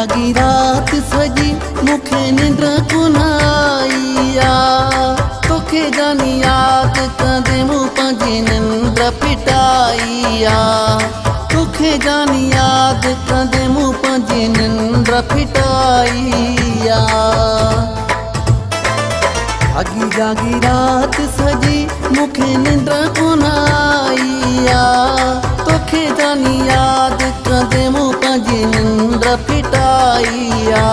जागी रात सजी मुखे निंद्र कोन आईया तोखे जानी याद कंदे मूं पंहिंजी निंड फिटाईया तोखे जानी याद कंदे मूं पंहिंजी निंड फिटाईया जागी जागी रात सजी मुखे निंद्र कोन आईया तोखे जानी याद कंदे मूं पंहिंजी निंड फिटाईया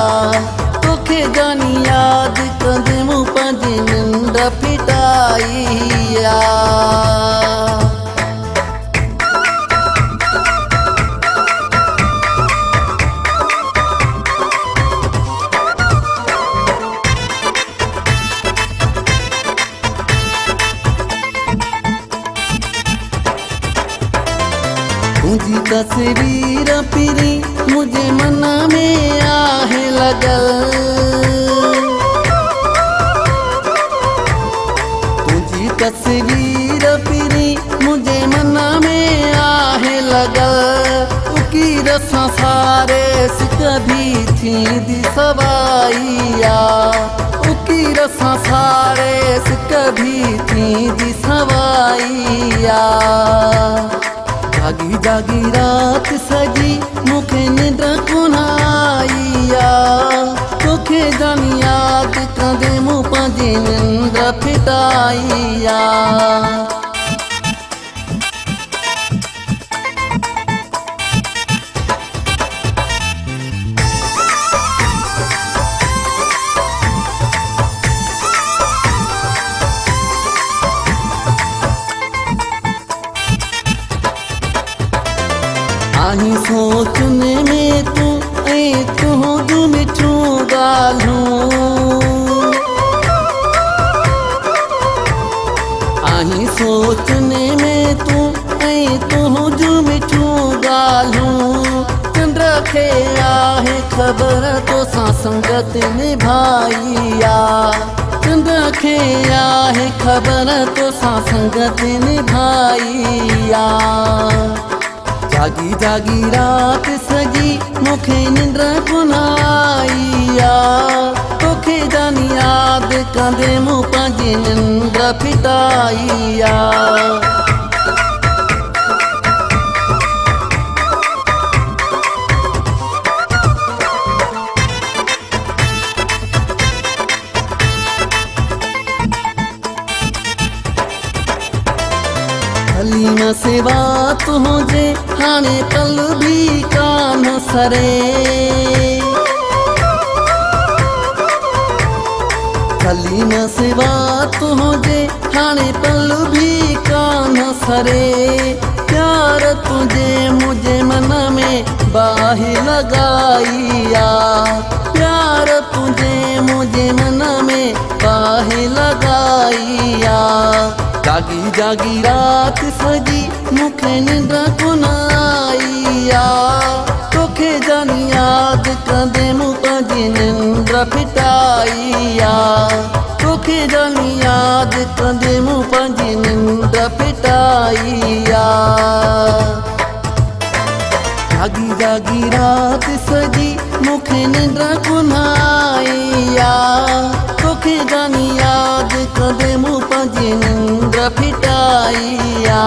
तोखे जानी याद कंदे मूं पंहिंजी निंड फिटाईया तुझी तस्वीर पिरी मुझे मन में आहे लगल तुझी तस्वीर पिरी मुझे मन में आहे लगल उकीर सारे कभी थी दी सवाईया उकीर सारे कभी थी दी सवाईया जागी जागी रात सजी मुखे निंद्र कोन आईया तोखे जानी याद कंदे मूं पंहिंजी निंड फिटाईया आही सोचने में तू जो मिठू गालूं आही सोचने में तू जो मिठू गालूं चंद्र खे आहे खबर तो सा संगत निभाईया चंद्र खे आहे खबर तो सा संगत निभाईया जागी जागी रात सजी मुखे निंद्र कोन आईया तोखे जानी याद कंदे मूं पंहिंजी निंड फिटाईया हली न सेवा तुझे हाणे पल भी कान सरे हली न सेवा तुझे हाणे पल भी कान सरे प्यार तुझे मुझे मन में बाहि लगाईया प्यार तुझे मुझे मन में बाहि लगाईया जागी जागी रात सजी मुखे निंद्र कोन आईया तोखे जानी याद कंदे मूं पंहिंजी निंड फिटाईया तोखे जानी याद कंदे मूं पंहिंजी निंड फिटाईया जागी जागी रात सजी मुखे निंद्र कोन आईया तोखे जानी याद कंदे मूं पंहिंजी निंड फिटाईया